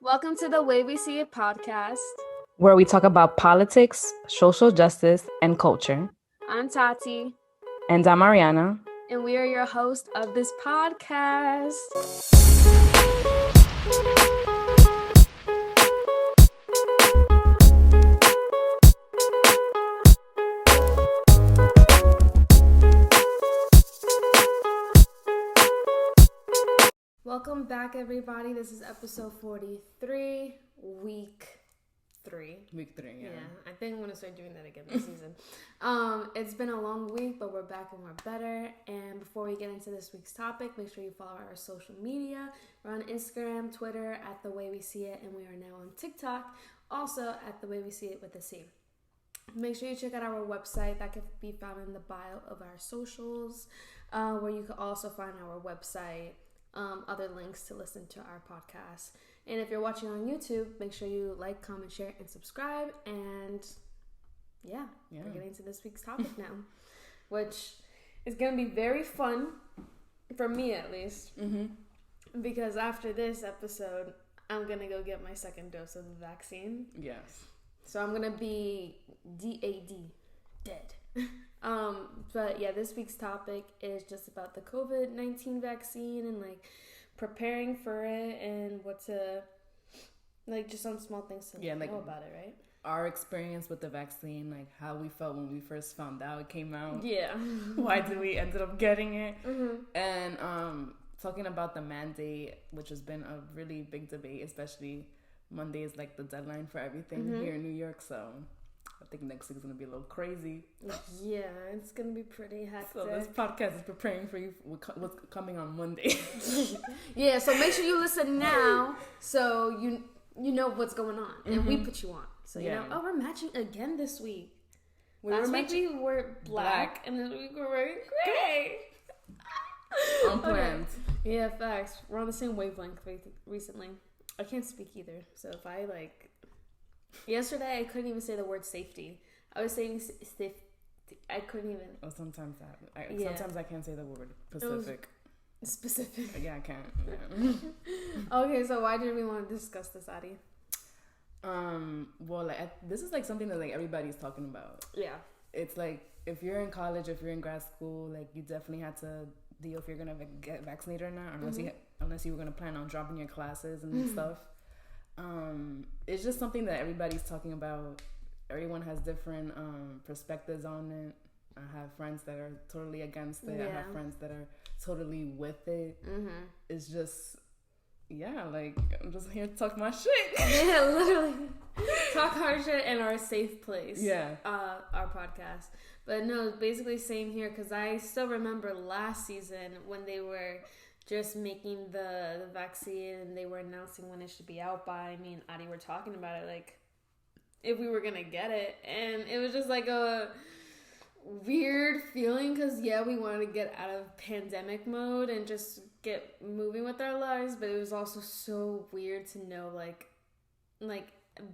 Welcome to the Way We See It podcast. where we talk about politics, social justice, and culture. I'm Tati, And I'm Ariana. and we are your host of this podcast. Welcome back, everybody. This is episode 43, week 3. Week 3, Yeah, I think I'm going to start doing that again this season. It's been a long week, but we're back and we're better. And before we get into this week's topic, make sure you follow our social media. We're on Instagram, Twitter, at The Way We See It, and we are now on TikTok, also at The Way We See It with a C. Make sure you check out our website. That can be found in the bio of our socials, where you can also find our website, other links to listen to our podcast. And if you're watching on YouTube, make sure you like, comment, share, and subscribe. And yeah, we're getting to this week's topic now, which is going to be very fun, for me at least, because after this episode, I'm going to go get my second dose of the vaccine. Yes. So I'm going to be dead. But yeah, this week's topic is just about the COVID-19 vaccine and like preparing for it and what to, like, just some small things to know about it, right? Our experience with the vaccine, like how we felt when we first found out it came out. Yeah. Why did we ended up getting it? And talking about the mandate, which has been a really big debate, especially Monday is like the deadline for everything here in New York, so I think next week is going to be a little crazy. Yeah, it's going to be pretty hectic. So this podcast is preparing for you what's coming on Monday. Yeah, so make sure you listen now so you know what's going on. And we put you on. So you know, we're matching again this week. Last week we were black, and this week we're wearing gray. Unplanned. Okay. Yeah, facts. We're on the same wavelength recently. I can't speak either. So if I like... Yesterday, I couldn't even say the word safety. I was saying safety. I couldn't even. Oh, sometimes sometimes I can't say the word Pacific. Specific. Yeah, I can't. Yeah. Okay, so why did we want to discuss this, Adi? Well, this is like something that like everybody's talking about. Yeah. It's like if you're in college, if you're in grad school, like you definitely had to deal if you're gonna get vaccinated or not, unless you were gonna plan on dropping your classes and stuff. It's just something that everybody's talking about. Everyone has different perspectives on it. I have friends that are totally against it. I have friends that are totally with it. It's just, like, I'm just here to talk my shit. Yeah, literally. Talk our shit in our safe place. Yeah. Our podcast. But no, basically same here, because I still remember last season when they were just making the vaccine and they were announcing when it should be out by. Me and Adi were talking about it, like, if we were gonna get it. And it was just like a weird feeling because, we wanted to get out of pandemic mode and just get moving with our lives. But it was also so weird to know, like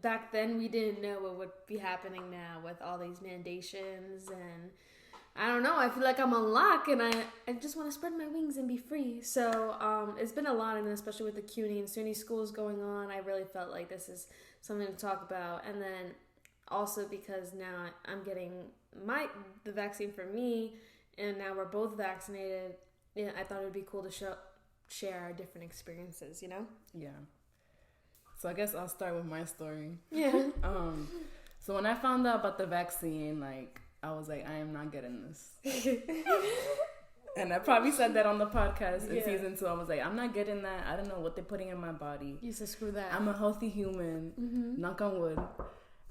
back then we didn't know what would be happening now with all these mandations. And I don't know. I feel like I'm on lock, and I just want to spread my wings and be free. So it's been a lot, and especially with the CUNY and SUNY schools going on, I really felt like this is something to talk about. And then also because now I'm getting the vaccine for me, and now we're both vaccinated. Yeah, I thought it would be cool to share our different experiences. You know? Yeah. So I guess I'll start with my story. Yeah. So when I found out about the vaccine, like, I was like, I am not getting this. And I probably said that on the podcast in season 2. I was like, I'm not getting that. I don't know what they're putting in my body. You said screw that. I'm a healthy human. Knock on wood.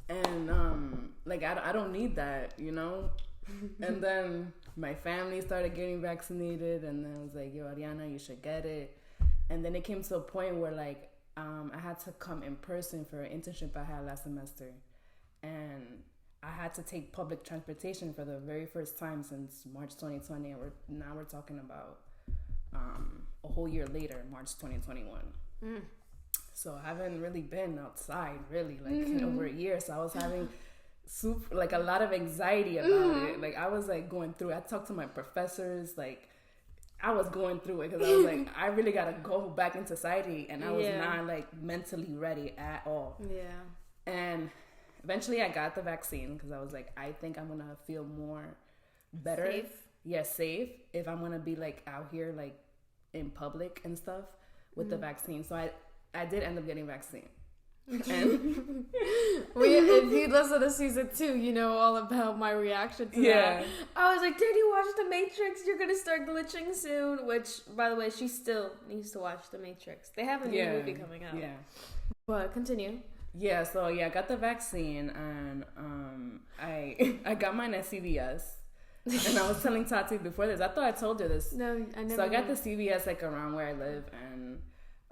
And, I don't need that, you know? And then my family started getting vaccinated. And then I was like, yo, Ariana, you should get it. And then it came to a point where, like, I had to come in person for an internship I had last semester. And I had to take public transportation for the very first time since March 2020, and we're talking about a whole year later, March 2021. So I haven't really been outside, really, like in over a year. So I was having a lot of anxiety about it. Like I was like going through. I talked to my professors, like I was going through it because I was like, I really got to go back in society. And I was not like mentally ready at all. Yeah. And eventually I got the vaccine because I was like, I think I'm going to feel more better. Safe. Yeah, safe. If I'm going to be like out here like in public and stuff with the vaccine. So I did end up getting vaccine. And if you listen to season 2, you know all about my reaction to that. I was like, did you watch The Matrix? You're gonna start glitching soon. Which, by the way, she still needs to watch The Matrix. They have a new movie coming out. Yeah. But continue. Yeah, so I got the vaccine and I got mine at CVS. And I was telling Tati before this, I thought I told her this. No, I never. So I got the CVS like around where I live, and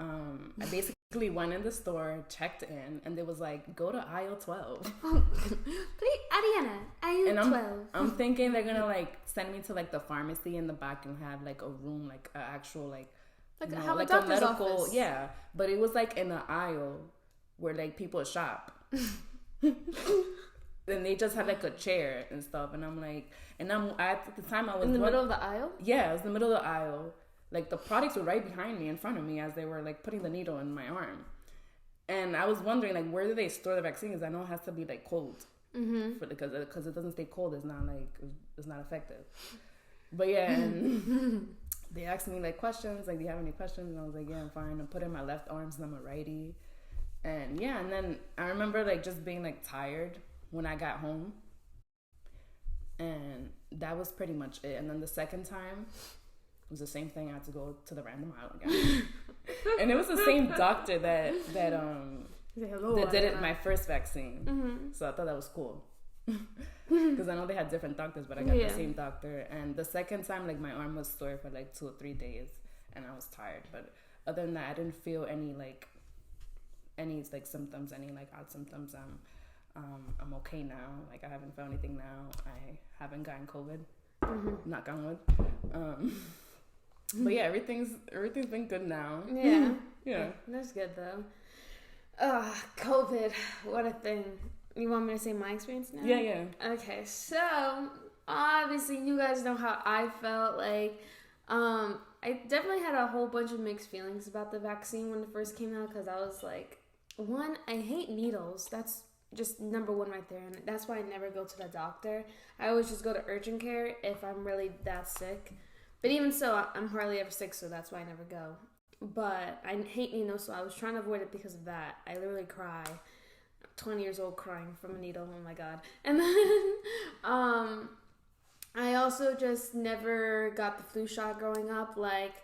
I basically went in the store, checked in, and it was like, go to aisle 12. Please, Ariana, aisle 12. I'm thinking they're gonna like send me to like the pharmacy in the back and have like a room, like an actual like how a doctor's office. Yeah, but it was like in an aisle where like people shop. And they just had like a chair and stuff, and I'm like, at the time I was in the middle of the aisle. Yeah, it was in the middle of the aisle. Like the products were right behind me, in front of me, as they were like putting the needle in my arm. And I was wondering like, where do they store the vaccines? I know it has to be like cold, because it doesn't stay cold. It's not effective. But yeah, and they asked me like questions, like, do you have any questions? And I was like, yeah, I'm fine. I put in my left arm since I'm a righty. And yeah, and then I remember like just being like tired when I got home, and that was pretty much it. And then the second time it was the same thing. I had to go to the random aisle again. And it was the same doctor that did it my first vaccine. So I thought that was cool. Because I know they had different doctors, but I got the same doctor. And the second time, like, my arm was sore for like 2 or 3 days, and I was tired. But other than that, I didn't feel any symptoms, any like odd symptoms. I'm okay now. Like, I haven't felt anything now. I haven't gotten COVID. Knock on wood. But yeah, everything's been good now. Yeah. That's good though. COVID, what a thing. You want me to say my experience now? Yeah. Okay, so obviously you guys know how I felt. Like, I definitely had a whole bunch of mixed feelings about the vaccine when it first came out, because I was like, one, I hate needles. That's just number one right there, and that's why I never go to the doctor. I always just go to urgent care if I'm really that sick. But even so, I'm hardly ever sick, so that's why I never go. But I hate needles, so I was trying to avoid it because of that. I literally cry. 20 years old crying from a needle. Oh my god. And then I also just never got the flu shot growing up. Like,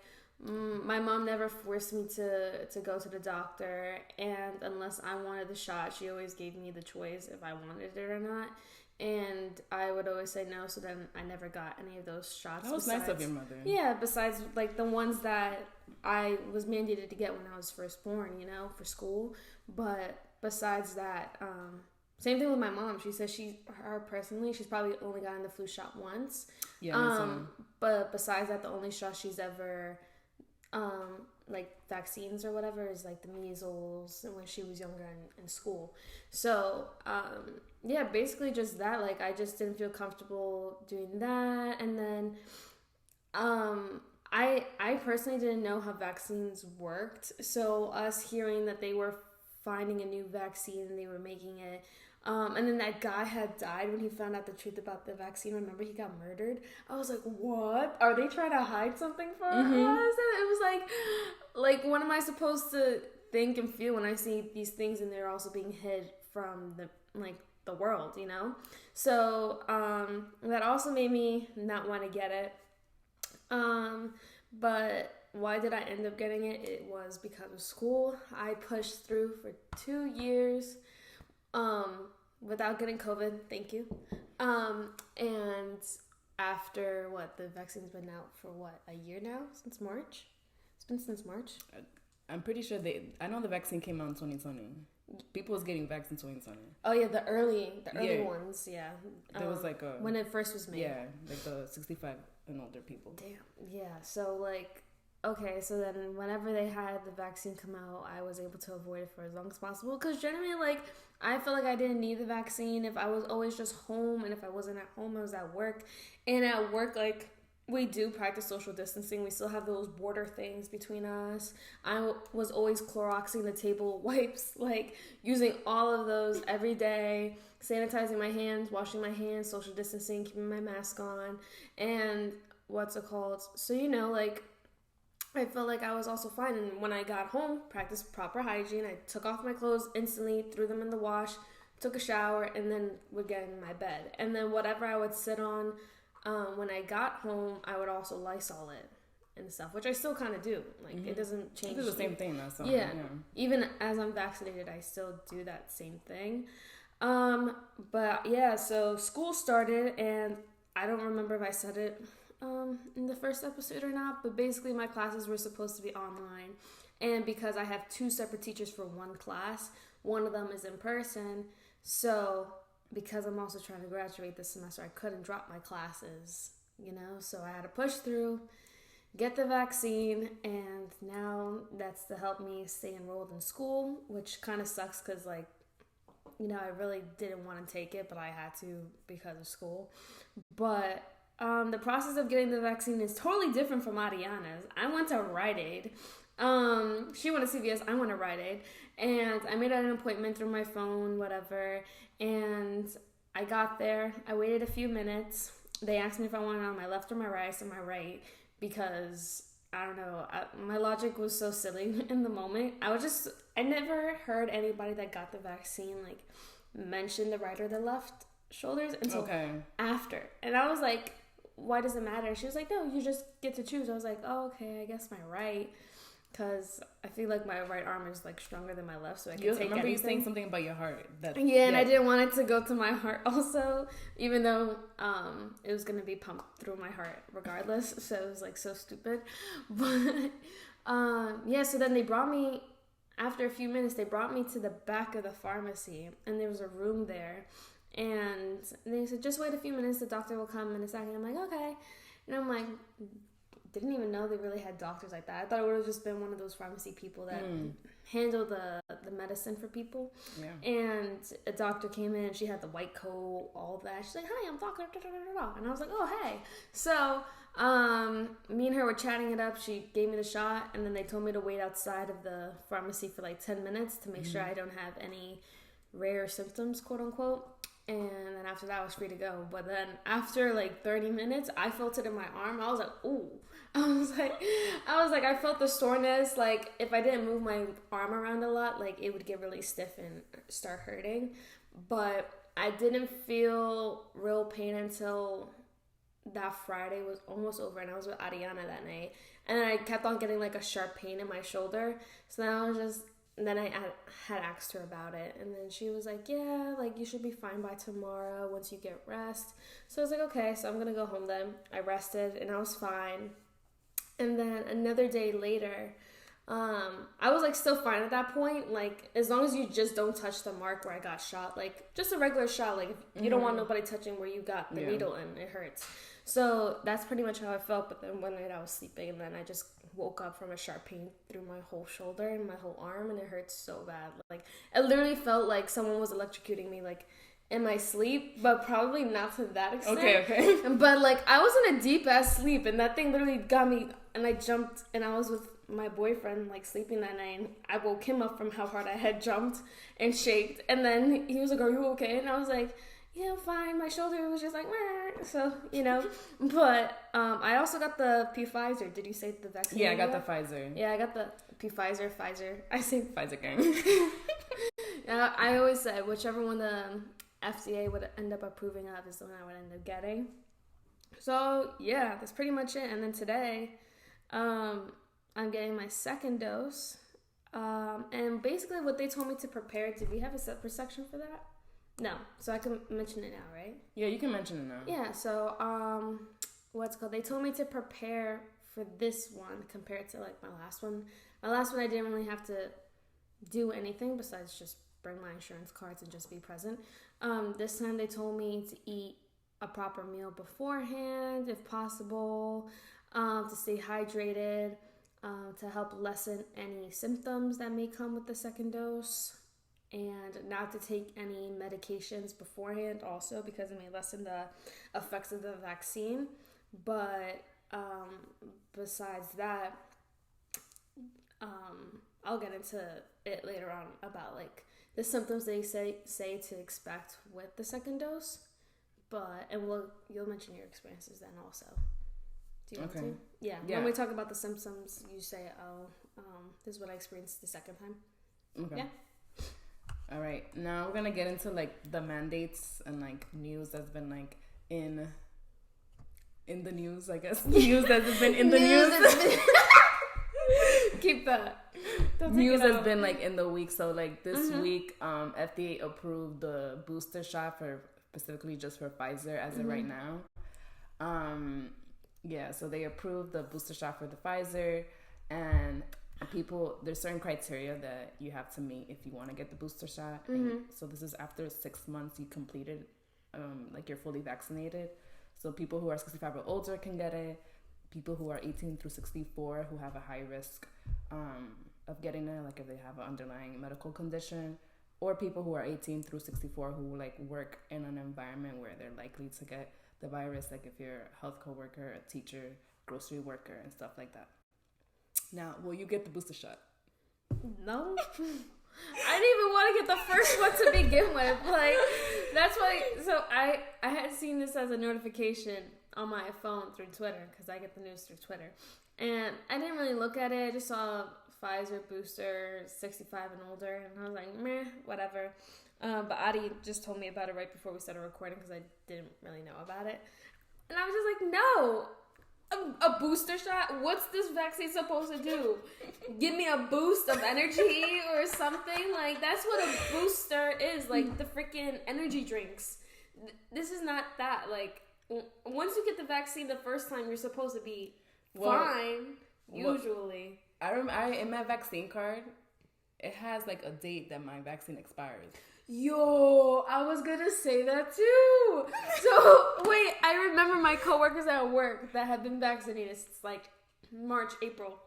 my mom never forced me to go to the doctor, and unless I wanted the shot, she always gave me the choice if I wanted it or not. And I would always say no, so then I never got any of those shots. That was nice of your mother. Yeah, besides like the ones that I was mandated to get when I was first born, for school. But besides that, same thing with my mom. She says she's probably only gotten the flu shot once. Yeah. But besides that, the only shot she's ever like vaccines or whatever is like the measles, and when she was younger in school. So yeah, basically just that. Like, I just didn't feel comfortable doing that. And then I personally didn't know how vaccines worked, so us hearing that they were finding a new vaccine and they were making it, and then that guy had died when he found out the truth about the vaccine. Remember, he got murdered. I was like, what? Are they trying to hide something from us? It was like, what am I supposed to think and feel when I see these things and they're also being hid from the world, So that also made me not want to get it. But why did I end up getting it? It was because of school. I pushed through for 2 years without getting COVID. Thank you. And after the vaccine's been out for a year now? Since March? It's been since March. I'm pretty sure I know the vaccine came out in 2020. People was getting vaccinated in 2020. Oh yeah, the early ones, yeah. There was when it first was made. Yeah, like the 65 and older people. Damn. Yeah. So okay, so then whenever they had the vaccine come out, I was able to avoid it for as long as possible. Because generally, I felt like I didn't need the vaccine if I was always just home, and if I wasn't at home, I was at work. And at work, we do practice social distancing. We still have those border things between us. I was always Cloroxing the table wipes, like using all of those every day, sanitizing my hands, washing my hands, social distancing, keeping my mask on, and what's it called? So, like, I felt like I was also fine. And when I got home, practiced proper hygiene. I took off my clothes instantly, threw them in the wash, took a shower, and then would get in my bed. And then whatever I would sit on, when I got home, I would also Lysol it and stuff, which I still kind of do. Like, it doesn't change. It's the same thing, though. Yeah. Even as I'm vaccinated, I still do that same thing. But yeah, so school started, and I don't remember if I said it in the first episode or not, but basically my classes were supposed to be online. And because I have 2 separate teachers for one class, one of them is in person. So because I'm also trying to graduate this semester, I couldn't drop my classes, so I had to push through, get the vaccine, and now that's to help me stay enrolled in school, which kind of sucks because, like, I really didn't want to take it, but I had to because of school. But the process of getting the vaccine is totally different from Ariana's. I went to Rite Aid. She went to CVS, I went to Rite Aid, and I made an appointment through my phone, whatever, and I got there. I waited a few minutes. They asked me if I wanted it on my left or my right. I said my right, because I don't know, my logic was so silly in the moment. I never heard anybody that got the vaccine, like, mention the right or the left shoulders until after. And I was like, why does it matter? She was like, no, you just get to choose. I was like, oh, okay, I guess my right. Because I feel like my right arm is, like, stronger than my left, so I can take anything. I remember you saying something about your heart. And I didn't want it to go to my heart also, even though it was going to be pumped through my heart regardless, so it was, like, so stupid. But, so then they brought me, after a few minutes, they brought me to the back of the pharmacy, and there was a room there, and they said, just wait a few minutes, the doctor will come in a second. I'm like, okay. And I'm like, didn't even know they really had doctors like that. I thought it would have just been one of those pharmacy people that handle the medicine for people. Yeah. And a doctor came in, and she had the white coat, all of that. She's like, hi, I'm doctor, and I was like, oh, hey. So me and her were chatting it up. She gave me the shot, and then they told me to wait outside of the pharmacy for like 10 minutes to make sure I don't have any rare symptoms, quote unquote. And then after that, I was free to go. But then after like 30 minutes, I felt it in my arm. I was like, ooh. I was like, I felt the soreness. Like, if I didn't move my arm around a lot, like, it would get really stiff and start hurting. But I didn't feel real pain until that Friday was almost over, and I was with Ariana that night. And then I kept on getting, like, a sharp pain in my shoulder. So then I had asked her about it, and then she was like, yeah, like, you should be fine by tomorrow once you get rest. So I was like, okay, so I'm gonna go home then. I rested, and I was fine. And then another day later, I was, like, still fine at that point. Like, as long as you just don't touch the mark where I got shot, like, just a regular shot. Like, if you don't want nobody touching where you got the needle in, it hurts. So that's pretty much how I felt. But then one night I was sleeping, and then I just woke up from a sharp pain through my whole shoulder and my whole arm, and it hurt so bad. Like, it literally felt like someone was electrocuting me, like, in my sleep, but probably not to that extent. Okay. But, like, I was in a deep-ass sleep, and that thing literally got me, and I jumped, and I was with my boyfriend, like, sleeping that night, and I woke him up from how hard I had jumped and shaked, and then he was like, are you okay? And I was like, yeah, I'm fine. My shoulder was just like, Meh. So, but I also got the Pfizer. Did you say the vaccine? Yeah, I got the Pfizer. Yeah, I got the Pfizer. I say Pfizer gang. I always said whichever one the FDA would end up approving of is the one I would end up getting. So, yeah, that's pretty much it. And then today, I'm getting my second dose. And basically what they told me to prepare, did we have a separate section for that? No. So I can mention it now, right? Yeah, you can mention it now. Yeah, so, what's it called? They told me to prepare for this one compared to, like, my last one. My last one, I didn't really have to do anything besides just bring my insurance cards and just be present. This time they told me to eat a proper meal beforehand, if possible, to stay hydrated, to help lessen any symptoms that may come with the second dose, and not to take any medications beforehand also, because it may lessen the effects of the vaccine. But besides that, I'll get into it later on about like the symptoms they say to expect with the second dose. And you'll mention your experiences then also. Do you want to? Yeah. When we talk about the symptoms, you say, this is what I experienced the second time. Okay. Yeah. All right. Now we're gonna get into like the mandates and like news that's been like in the news, I guess. News that's been in the news. Keep that. News has been like in the week. So like this week, FDA approved the booster shot for specifically just for Pfizer as of right now. So they approved the booster shot for the Pfizer, and there's certain criteria that you have to meet if you want to get the booster shot. So this is after 6 months you completed, like you're fully vaccinated. So people who are 65 or older can get it. People who are 18 through 64 who have a high risk of getting it, like if they have an underlying medical condition, or people who are 18 through 64 who like work in an environment where they're likely to get the virus, like if you're a health coworker, a teacher, grocery worker, and stuff like that. Now, will you get the booster shot? No. I didn't even want to get the first one to begin with. Like, that's why. So I had seen this as a notification on my phone through Twitter, because I get the news through Twitter, and I didn't really look at it. I just saw Pfizer booster 65 and older, and I was like, meh, whatever. But Adi just told me about it right before we started recording, because I didn't really know about it, and I was just like, no. A booster shot? What's this vaccine supposed to do? Give me a boost of energy or something? Like, that's what a booster is. Like, the freaking energy drinks. This is not that. Like, once you get the vaccine the first time, you're supposed to be fine, usually. In my vaccine card, it has, like, a date that my vaccine expires. Yo, I was gonna say that too. So, wait, I remember my coworkers at work that have been vaccinated since like March, April.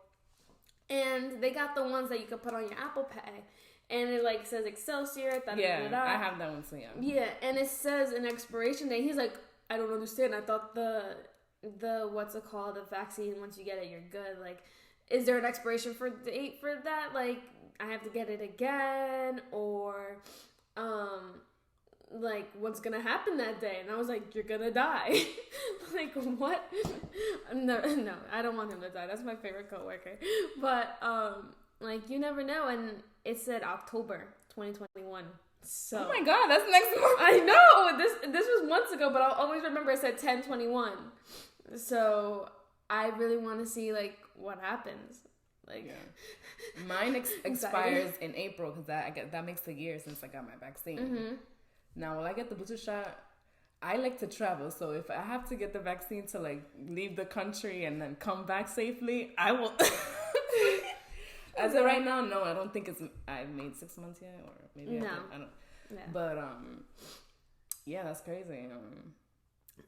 And they got the ones that you could put on your Apple Pay. And it like says Excelsior. I have that one too, yeah. Yeah, and it says an expiration date. He's like, I don't understand. I thought the what's it called, the vaccine, once you get it, you're good. Like, is there an expiration date for that? Like, I have to get it again, or like, what's gonna happen that day? And I was like, you're gonna die. Like, what? No, I don't want him to die. That's my favorite coworker. But like, you never know. And it said October 2021. So, oh my god, that's next month. I know, this was months ago, but I'll always remember it said 10/21. So I really want to see like what happens. Like, yeah. Mine expires in April, because that makes a year since I got my vaccine. Now, will I get the booster shot? I like to travel, so if I have to get the vaccine to like leave the country and then come back safely, I will. As of right now, no, I don't think I've made 6 months yet, or maybe no. I don't. Yeah. But yeah, that's crazy.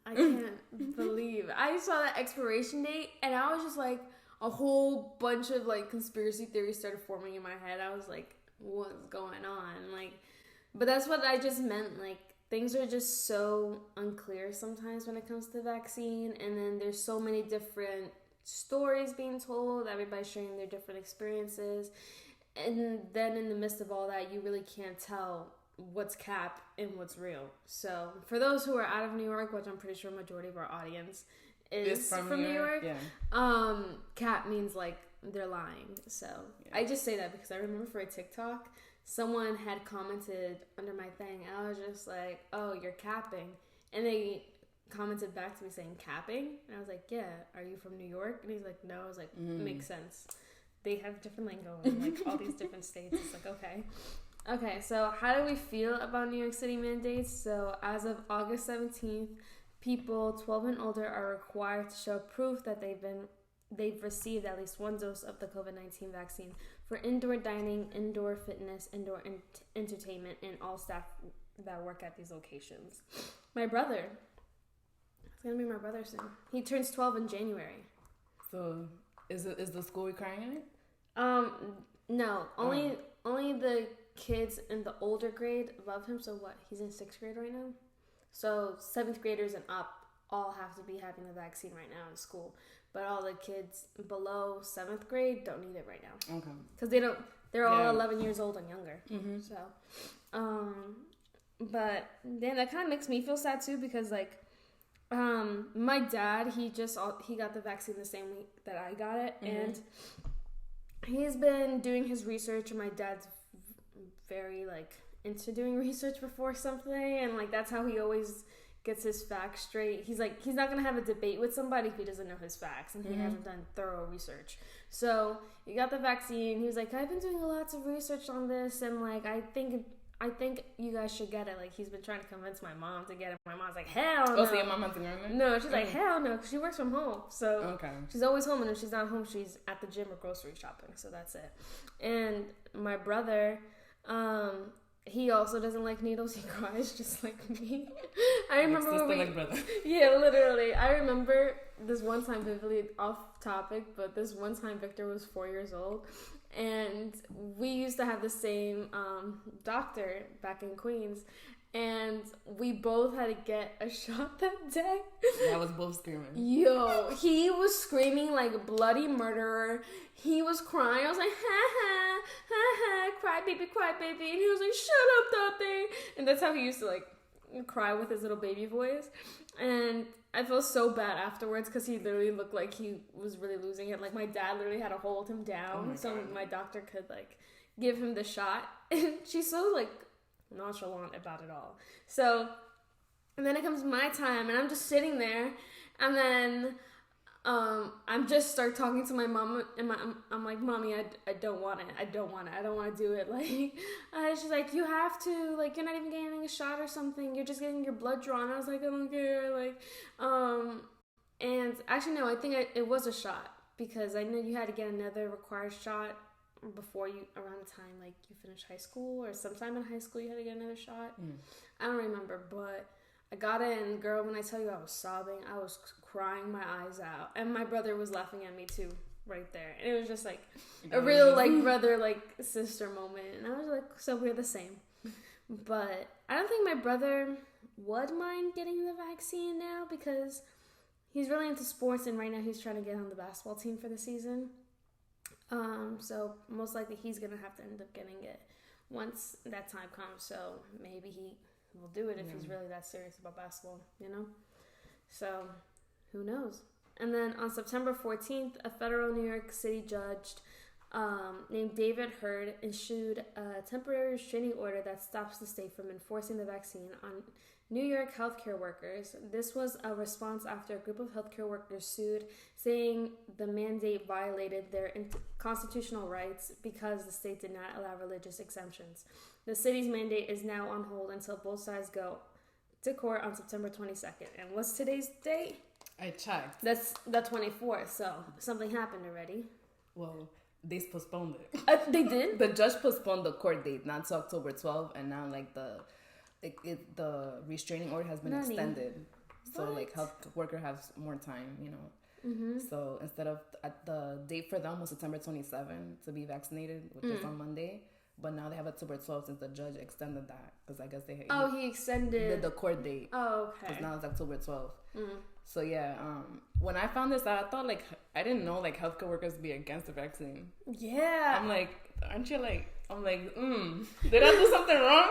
I can't believe I saw that expiration date, and I was just like, a whole bunch of like conspiracy theories started forming in my head. I was like, what's going on? Like, but that's what I just meant. Like, things are just so unclear sometimes when it comes to vaccine, and then there's so many different stories being told, everybody's sharing their different experiences, and then in the midst of all that, you really can't tell what's cap and what's real. So for those who are out of New York, which I'm pretty sure majority of our audience is from New York, yeah. Cap means like they're lying. So yeah. I just say that because I remember for a TikTok, someone had commented under my thing, and I was just like, oh, you're capping, and they commented back to me saying capping, and I was like, yeah, are you from New York? And he's like, no. I was like, makes sense, they have different lingo in like all these different states. It's like, okay, so how do we feel about New York City mandates? So as of August 17th, people 12 and older are required to show proof that they've received at least one dose of the COVID-19 vaccine for indoor dining, indoor fitness, indoor entertainment, and all staff that work at these locations. My brother, it's gonna be my brother soon. He turns 12 in January. So is the school requiring it? No, only the kids in the older grade above him. So what? He's in 6th grade right now. So 7th graders and up all have to be having the vaccine right now in school. But all the kids below 7th grade don't need it right now. Okay. Because they're all 11 years old and younger. Mm-hmm. So, but then that kind of makes me feel sad too, because like, my dad, he got the vaccine the same week that I got it. Mm-hmm. And he's been doing his research, and my dad's very like into doing research before something, and like that's how he always gets his facts straight. He's like, he's not gonna have a debate with somebody if he doesn't know his facts and he hasn't done thorough research. So he got the vaccine. He was like, I've been doing lots of research on this, and like I think you guys should get it. Like, he's been trying to convince my mom to get it. My mom's like, hell no. Oh, so your mom hasn't gotten it? No, she's like, hell no, because she works from home. So okay. She's always home, and if she's not home, she's at the gym or grocery shopping. So that's it. And my brother, he also doesn't like needles. He cries just like me. I remember when brother. Yeah, literally. I remember this one time, vividly off topic, but this one time Victor was 4 years old, and we used to have the same doctor back in Queens, and we both had to get a shot that day. I was both screaming. Yo, he was screaming like a bloody murderer. He was crying. I was like, ha ha, ha ha, cry baby. And he was like, shut up, Dante. And that's how he used to like cry with his little baby voice. And I felt so bad afterwards because he literally looked like he was really losing it. Like, my dad literally had to hold him down so my doctor could like give him the shot. And she's so like nonchalant about it all. So, and then it comes my time, and I'm just sitting there, and then I'm just start talking to my mom, and I'm like, Mommy, I don't want it. I don't want to do it. Like, she's like, you have to, like, you're not even getting a shot or something. You're just getting your blood drawn. I was like, I don't care. Like, and actually, no, I think it was a shot, because I knew you had to get another required shot before you, around the time, like, you finished high school, or sometime in high school you had to get another shot. I don't remember, but I got it, and girl, when I tell you I was sobbing, I was crying my eyes out, and my brother was laughing at me too, right there, and it was just like a real like brother like sister moment, and I was like, so we're the same. But I don't think my brother would mind getting the vaccine now, because he's really into sports, and right now he's trying to get on the basketball team for the season. So most likely he's gonna have to end up getting it once that time comes. So maybe he will do it if he's really that serious about basketball, you know? So who knows? And then on September 14th, a federal New York City judge named David Hurd issued a temporary restraining order that stops the state from enforcing the vaccine on New York healthcare workers. This was a response after a group of healthcare workers sued, saying the mandate violated their constitutional rights because the state did not allow religious exemptions. The city's mandate is now on hold until both sides go to court on September 22nd. And what's today's date? I checked. That's the 24th, so something happened already. Well, they postponed it. They did? The judge postponed the court date, not to October 12th, and now like the restraining order has been extended. So like health worker has more time, you know. So instead of the date for them was September 27th to be vaccinated, which is on Monday, but now they have October 12th since the judge extended that, because I guess he extended the court date. Oh, okay. Because now it's October 12th. So yeah, when I found this out, I thought like, I didn't know like healthcare workers be against the vaccine. Yeah. I'm like, aren't you like? I'm like, did I do something wrong?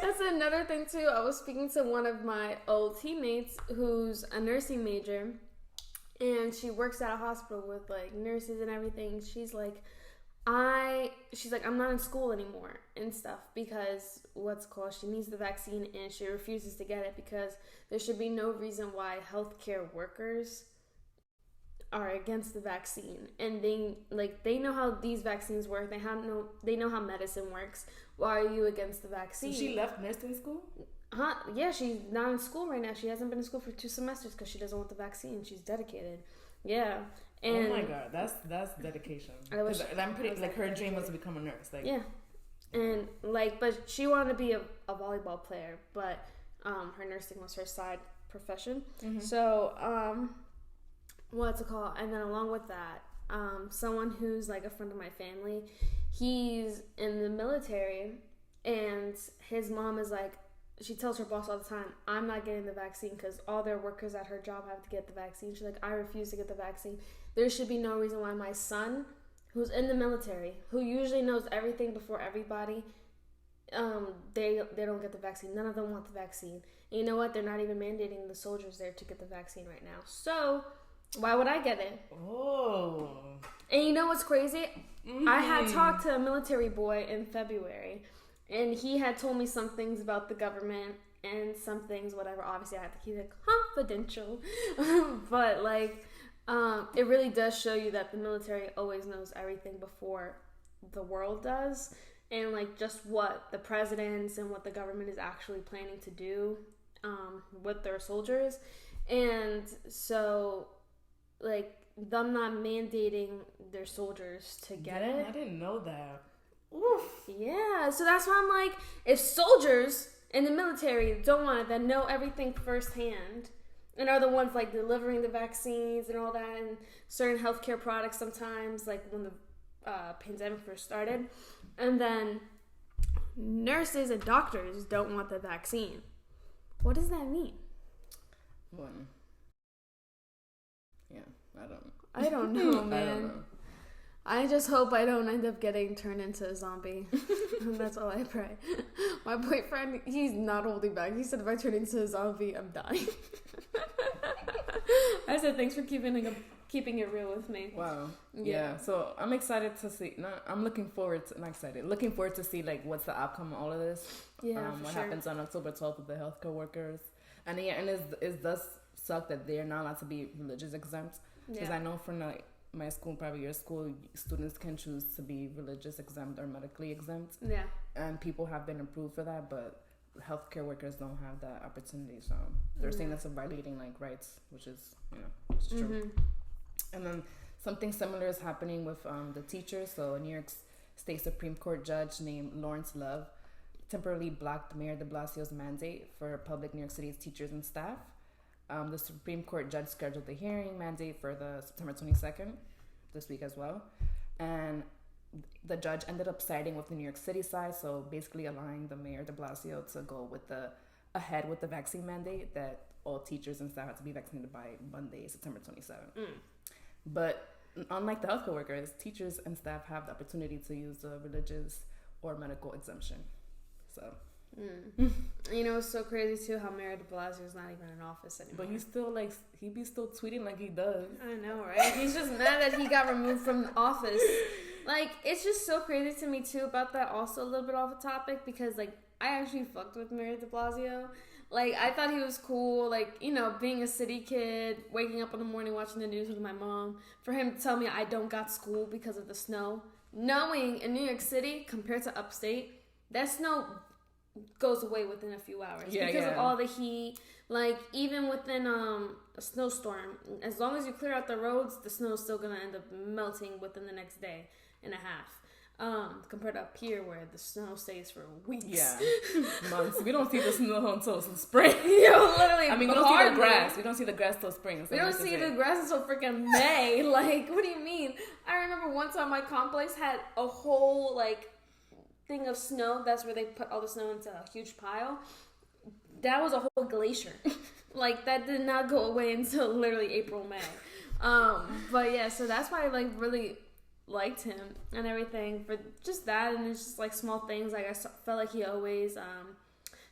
That's another thing too. I was speaking to one of my old teammates who's a nursing major, and she works at a hospital with like nurses and everything. She's like, I'm not in school anymore and stuff, because she needs the vaccine, and she refuses to get it because there should be no reason why healthcare workers are against the vaccine. And they know how these vaccines work. They know how medicine works. Why are you against the vaccine? So she left nursing school? Yeah, she's not in school right now. She hasn't been in school for 2 semesters because she doesn't want the vaccine. She's dedicated. Yeah. And oh my God, that's dedication. I'm pretty like, her dream was to become a nurse. Like, yeah, and like, but she wanted to be a volleyball player, but her nursing was her side profession. So what's it called? And then along with that, someone who's like a friend of my family, he's in the military, and his mom is like, she tells her boss all the time, I'm not getting the vaccine because all their workers at her job have to get the vaccine. She's like, I refuse to get the vaccine. There should be no reason why my son, who's in the military, who usually knows everything before everybody, they don't get the vaccine. None of them want the vaccine. And you know what? They're not even mandating the soldiers there to get the vaccine right now. So why would I get it? Oh. And you know what's crazy? I had talked to a military boy in February, and he had told me some things about the government and some things, whatever. Obviously, I have to keep it confidential. But, like, it really does show you that the military always knows everything before the world does. And, like, just what the presidents and what the government is actually planning to do with their soldiers. And so, like, them not mandating their soldiers to get it. I didn't know that. Oof. Yeah, so that's why I'm like, if soldiers in the military don't want it, that know everything firsthand and are the ones like delivering the vaccines and all that and certain healthcare products sometimes, like when the pandemic first started, and then nurses and doctors don't want the vaccine. What does that mean? One. Yeah, I don't know, man. I don't know. I just hope I don't end up getting turned into a zombie. That's all I pray. My boyfriend, he's not holding back. He said if I turn into a zombie, I'm dying. I said thanks for keeping it real with me. Wow. Yeah. So I'm excited to see. Looking forward to see like what's the outcome of all of this. Yeah. What happens on October 12th with the healthcare workers, and it does suck that they're not allowed to be religious exempt. Because I know from like my school, probably your school, students can choose to be religious exempt or medically exempt. Yeah. And people have been approved for that, but healthcare workers don't have that opportunity. So they're saying that's violating like rights, which is, it's true. Mm-hmm. And then something similar is happening with the teachers. So a New York State Supreme Court judge named Lawrence Love temporarily blocked Mayor de Blasio's mandate for public New York City's teachers and staff. The Supreme Court judge scheduled the hearing mandate for the September 22nd, this week as well. And the judge ended up siding with the New York City side, so basically allowing the Mayor de Blasio to go ahead with the vaccine mandate that all teachers and staff have to be vaccinated by Monday, September 27th. But unlike the healthcare workers, teachers and staff have the opportunity to use the religious or medical exemption. So... You know, it's so crazy too how Mayor de Blasio is not even in office anymore. But he's still he be still tweeting like he does. I know, right? He's just mad that he got removed from the office. Like, it's just so crazy to me too about that. Also, a little bit off the topic because like I actually fucked with Mayor de Blasio. Like, I thought he was cool. Like, you know, being a city kid, waking up in the morning watching the news with my mom. For him to tell me I don't got school because of the snow, knowing in New York City compared to upstate, that snow goes away within a few hours because of all the heat. Like, even within a snowstorm, as long as you clear out the roads, the snow is still gonna end up melting within the next day and a half. Compared to up here where the snow stays for weeks. Yeah, months. We don't see the snow until spring. Literally. I mean, we don't see the grass. We don't see the grass till spring. We don't see the grass until freaking May. Like, what do you mean? I remember one time my complex had a whole like thing of snow. That's where they put all the snow into a huge pile. That was a whole glacier. Like, that did not go away until literally April, May. But yeah, so that's why I like really liked him and everything for just that. And it's just like small things. Like, I felt like he always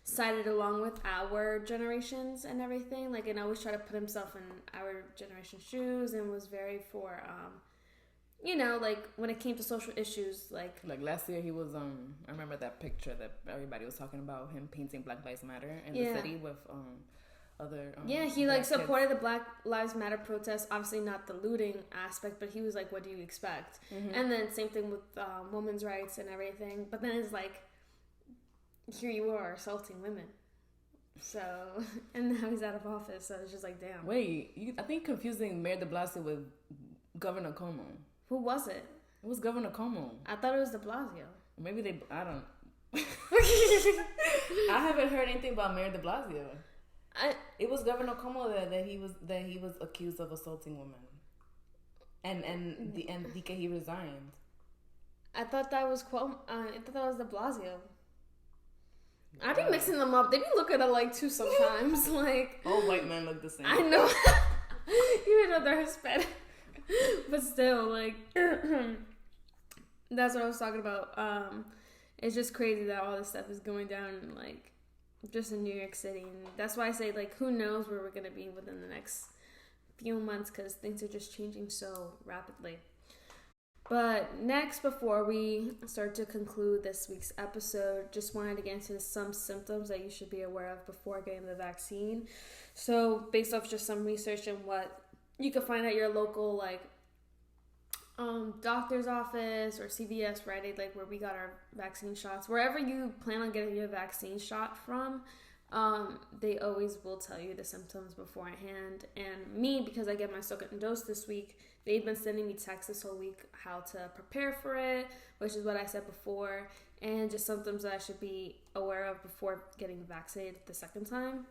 sided along with our generations and everything. Like, and always tried to put himself in our generation's shoes and was very for you know, like, when it came to social issues, like last year he was, I remember that picture that everybody was talking about, him painting Black Lives Matter in the city with, other, he, like, supported the Black Lives Matter protests, obviously not the looting aspect, but he was like, what do you expect? Mm-hmm. And then same thing with, women's rights and everything, but then it's like, here you are assaulting women. So, and now he's out of office, so it's just like, damn. Wait, I think confusing Mayor de Blasio with Governor Cuomo. Who was it? It was Governor Cuomo. I thought it was de Blasio. Maybe I don't. I haven't heard anything about Mayor de Blasio. It was Governor Cuomo that he was accused of assaulting women, and DK he resigned. I thought that was Cuomo. I thought that was de Blasio. I be mixing them up. They be looking alike too sometimes. Like all white men look the same. I know. Even though they're Hispanic. But still, like that's what I was talking about. It's just crazy that all this stuff is going down like just in New York City. And that's why I say like who knows where we're gonna be within the next few months, because things are just changing so rapidly. But next, before we start to conclude this week's episode, just wanted to get into some symptoms that you should be aware of before getting the vaccine. So based off just some research and what you can find at your local like doctor's office or CVS, Rite Aid, like where we got our vaccine shots, wherever you plan on getting your vaccine shot from, they always will tell you the symptoms beforehand. And me, because I get my second dose this week, they've been sending me texts this whole week how to prepare for it, which is what I said before, and just symptoms that I should be aware of before getting vaccinated the second time,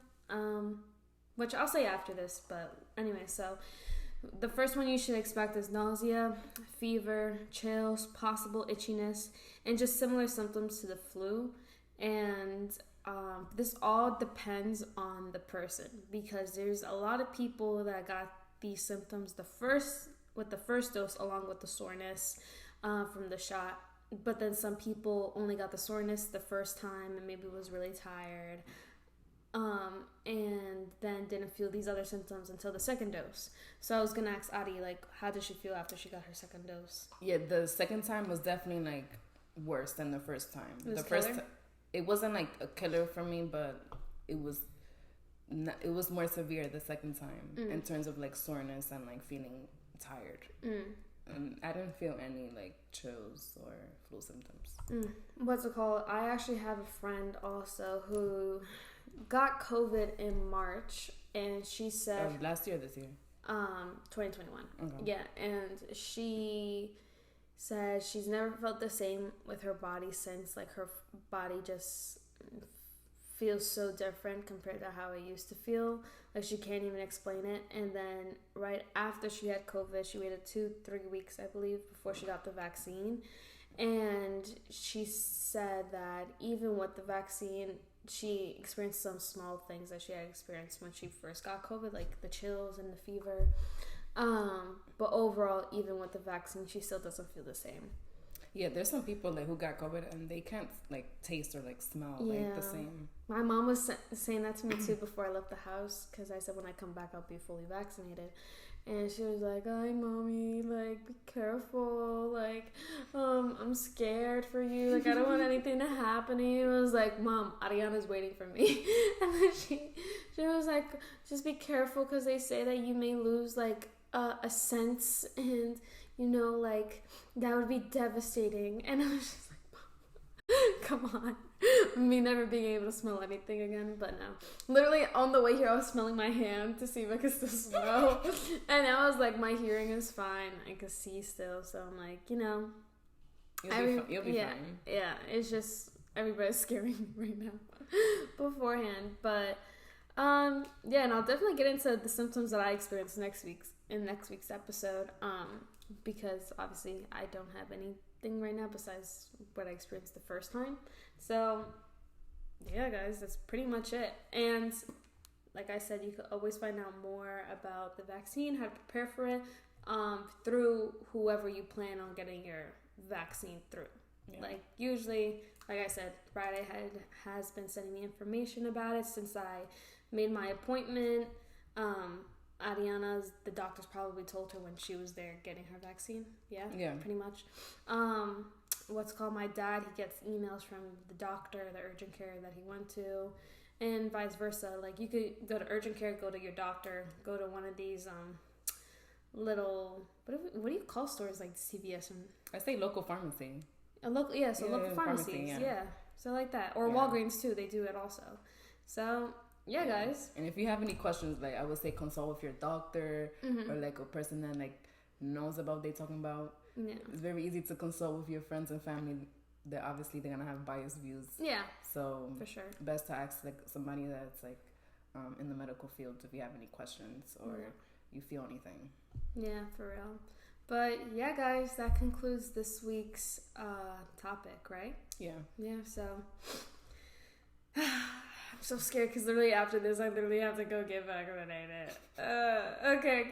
which I'll say after this. But anyway, so the first one you should expect is nausea, fever, chills, possible itchiness, and just similar symptoms to the flu. And this all depends on the person, because there's a lot of people that got these symptoms with the first dose along with the soreness from the shot, but then some people only got the soreness the first time and maybe was really tired and then didn't feel these other symptoms until the second dose. So I was gonna ask Adi, like, how did she feel after she got her second dose? Yeah, the second time was definitely like worse than the first time. It wasn't like a killer for me, but it was more severe the second time in terms of like soreness and like feeling tired. And I didn't feel any like chills or flu symptoms. What's it called? I actually have a friend also who got COVID in March, and she said last year, this year, 2021. Okay. Yeah, and she said she's never felt the same with her body since. Like her body just feels so different compared to how it used to feel. Like she can't even explain it. And then right after she had COVID, she waited 2-3 weeks, I believe, before she got the vaccine. And she said that even with the vaccine, she experienced some small things that she had experienced when she first got COVID, like the chills and the fever. But overall, even with the vaccine, she still doesn't feel the same. Yeah, there's some people like who got COVID and they can't like taste or like smell like the same. My mom was saying that to me too before I left the house, because I said when I come back I'll be fully vaccinated, and she was like, "Ay, mommy, like be careful, like I'm scared for you, like I don't want anything to happen to you." I was like, "Mom, Ariana's waiting for me," and then she was like, "Just be careful, because they say that you may lose like a sense, and you know, like that would be devastating." And I was just like, Mom, come on. Me never being able to smell anything again. But no, literally on the way here I was smelling my hand to see if I could still smell, and I was like, my hearing is fine, I could see still, so I'm like, you know, you'll be fine. Yeah, it's just everybody's scaring me right now beforehand. But yeah, and I'll definitely get into the symptoms that I experienced next week's episode, because obviously I don't have anything right now besides what I experienced the first time. So yeah, guys, that's pretty much it. And like I said, you could always find out more about the vaccine, how to prepare for it, through whoever you plan on getting your vaccine through. Yeah. Like usually, like I said, Friday has been sending me information about it since I made my appointment. Ariana's, the doctors probably told her when she was there getting her vaccine. Yeah, pretty much. What's called, my dad, he gets emails from the doctor, the urgent care that he went to, and vice versa. Like you could go to urgent care, go to your doctor, go to one of these little, what do you call stores like CVS and I say local pharmacy. Local pharmacies, yeah. So like that, or Walgreens too. They do it also. So. Yeah, guys. And if you have any questions, like I would say consult with your doctor or like a person that like knows about what they're talking about. Yeah. It's very easy to consult with your friends and family. They're gonna have biased views. Yeah. So for sure, best to ask like somebody that's like in the medical field if you have any questions or you feel anything. Yeah, for real. But yeah, guys, that concludes this week's topic, right? Yeah. Yeah. So I'm so scared because literally after this, I literally have to go get vaccinated. Okay,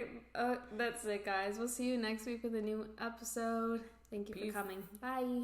that's it, guys. We'll see you next week with a new episode. Thank you for coming. Bye.